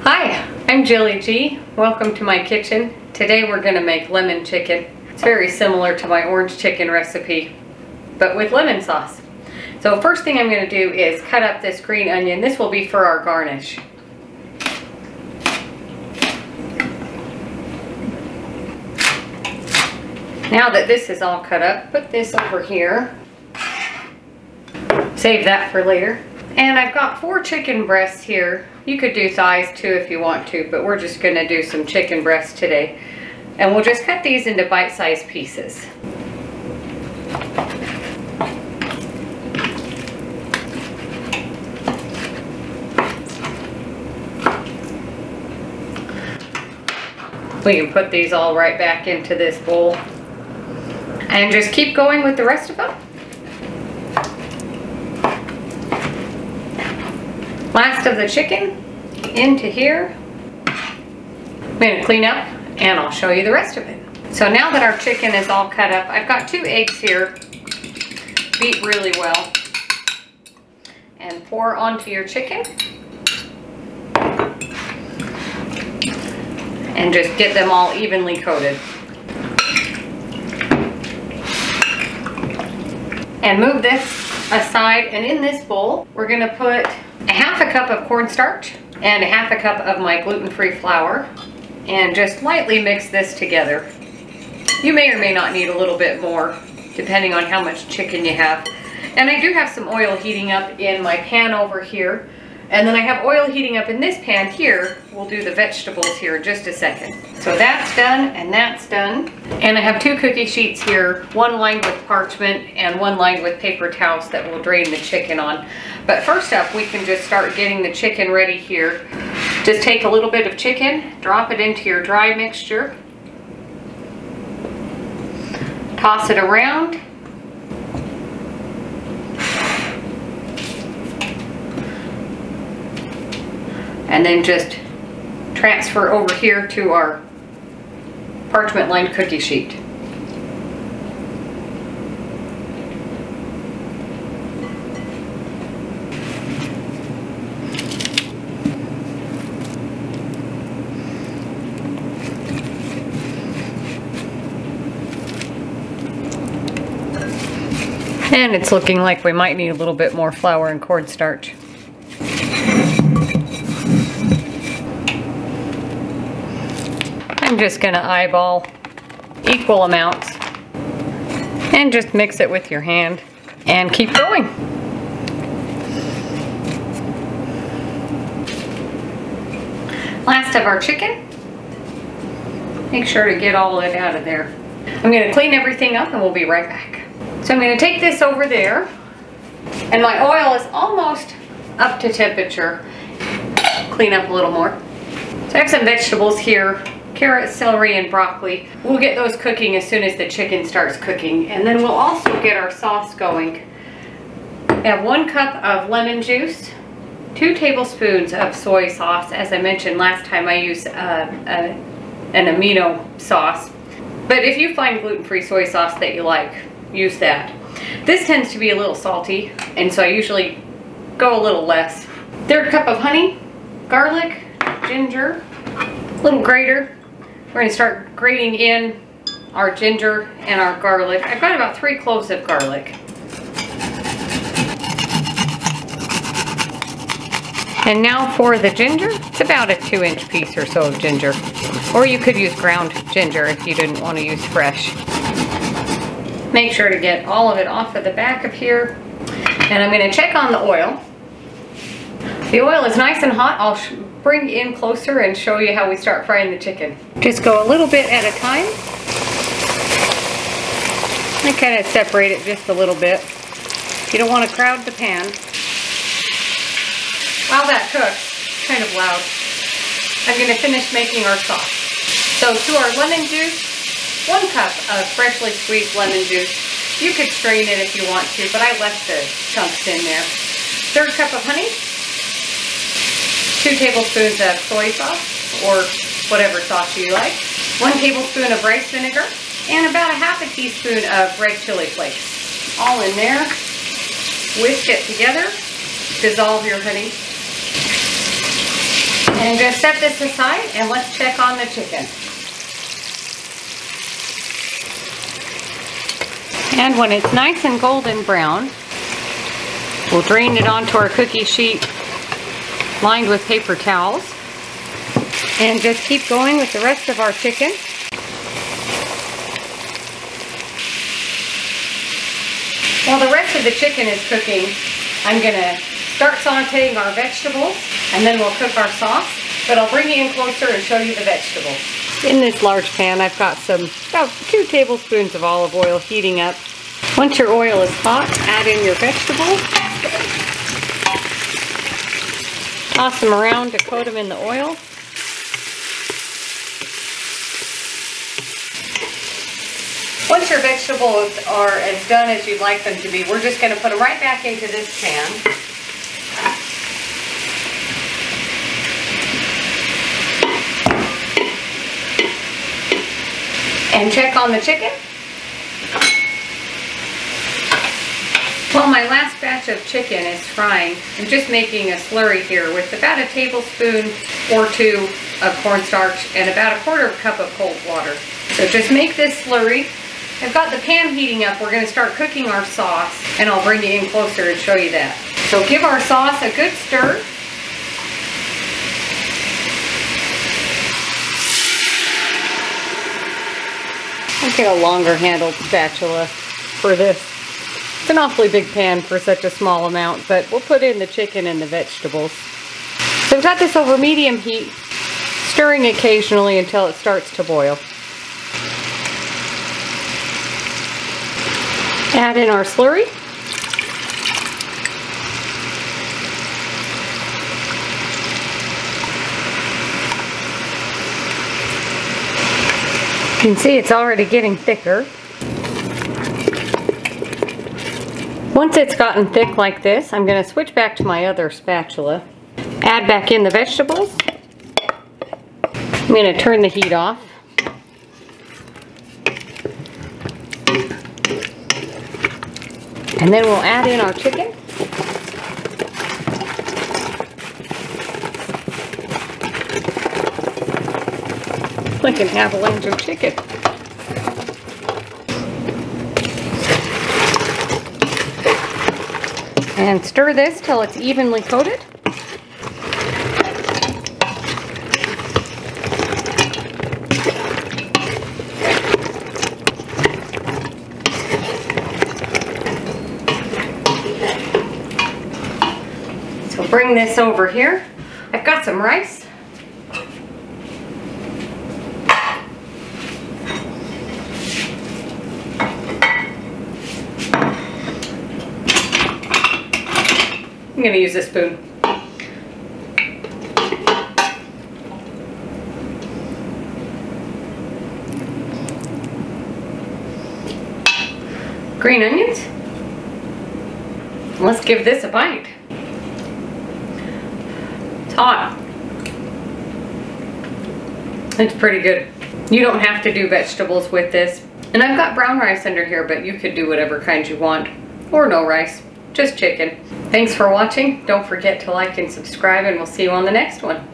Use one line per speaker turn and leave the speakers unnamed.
Hi, I'm Jilly G. Welcome to my kitchen. Today we're going to make lemon chicken. It's very similar to my orange chicken recipe, but with lemon sauce. So first thing I'm going to do is cut up this green onion. This will be for our garnish. Now that this is all cut up, put this over here. Save that for later. And I've got 4 chicken breasts here. You could do thighs too if you want to, but we're just going to do some chicken breasts today. And we'll just cut these into bite-sized pieces. We can put these all right back into this bowl. And just keep going with the rest of them. Last of the chicken into here. I'm going to clean up and I'll show you the rest of it. So now that our chicken is all cut up, I've got 2 eggs here. Beat really well. And pour onto your chicken. And just get them all evenly coated. And move this aside, and in this bowl we're going to put a half a cup of cornstarch and a half a cup of my gluten-free flour, and just lightly mix this together. You may or may not need a little bit more depending on how much chicken you have. And I do have some oil heating up in my pan over here, and then I have oil heating up in this pan here. We'll do the vegetables here in just a second. So that's done and that's done. And I have 2 cookie sheets here, one lined with parchment and one lined with paper towels that we'll drain the chicken on. But first up, we can just start getting the chicken ready here. Just take a little bit of chicken, drop it into your dry mixture, toss it around, and then just transfer over here to our parchment lined cookie sheet. And it's looking like we might need a little bit more flour and cornstarch. I'm just going to eyeball equal amounts and just mix it with your hand and keep going. Last of our chicken. Make sure to get all of it out of there. I'm going to clean everything up and we'll be right back. So I'm going to take this over there, and my oil is almost up to temperature. Clean up a little more. So I have some vegetables here. Carrots, celery, and broccoli. We'll get those cooking as soon as the chicken starts cooking, and then we'll also get our sauce going. I have 1 cup of lemon juice, 2 tablespoons of soy sauce. As I mentioned last time, I use an amino sauce, but if you find gluten-free soy sauce that you like, use that. This tends to be a little salty, and so I usually go a little less. 1/3 cup of honey, garlic, ginger, little grater. We're going to start grating in our ginger and our garlic. I've got about 3 cloves of garlic. And now for the ginger. It's about a 2-inch piece or so of ginger. Or you could use ground ginger if you didn't want to use fresh. Make sure to get all of it off of the back of here. And I'm going to check on the oil. The oil is nice and hot. I'll bring in closer and show you how we start frying the chicken. Just go a little bit at a time. I kind of separate it just a little bit. You don't want to crowd the pan. While that cooks, kind of loud, I'm going to finish making our sauce. So to our lemon juice, 1 cup of freshly squeezed lemon juice. You could strain it if you want to, but I left the chunks in there. 1/3 cup of honey, 2 tablespoons of soy sauce, or whatever sauce you like, 1 tablespoon of rice vinegar, and about a half a teaspoon of red chili flakes. All in there. Whisk it together. Dissolve your honey. I'm going to set this aside and let's check on the chicken. And when it's nice and golden brown, we'll drain it onto our cookie sheet lined with paper towels. And just keep going with the rest of our chicken. While the rest of the chicken is cooking, I'm going to start sauteing our vegetables, and then we'll cook our sauce. But I'll bring you in closer and show you the vegetables. In this large pan, I've got about 2 tablespoons of olive oil heating up. Once your oil is hot, add in your vegetables. Toss them around to coat them in the oil. Once your vegetables are as done as you'd like them to be, we're just going to put them right back into this pan. And check on the chicken. While my last batch of chicken is frying, I'm just making a slurry here with about a tablespoon or 2 of cornstarch and about a 1/4 cup of cold water. So just make this slurry. I've got the pan heating up. We're going to start cooking our sauce, and I'll bring you in closer and show you that. So give our sauce a good stir. I'll get a longer handled spatula for this. It's an awfully big pan for such a small amount, but we'll put in the chicken and the vegetables. So I've got this over medium heat, stirring occasionally until it starts to boil. Add in our slurry. You can see it's already getting thicker. Once it's gotten thick like this, I'm going to switch back to my other spatula. Add back in the vegetables. I'm going to turn the heat off. And then we'll add in our chicken. Like an avalanche of chicken. And stir this till it's evenly coated. So bring this over here. I've got some rice. I'm going to use a spoon. Green onions. Let's give this a bite. It's hot. It's pretty good. You don't have to do vegetables with this. And I've got brown rice under here, but you could do whatever kind you want. Or no rice. Just chicken. Thanks for watching. Don't forget to like and subscribe, and we'll see you on the next one.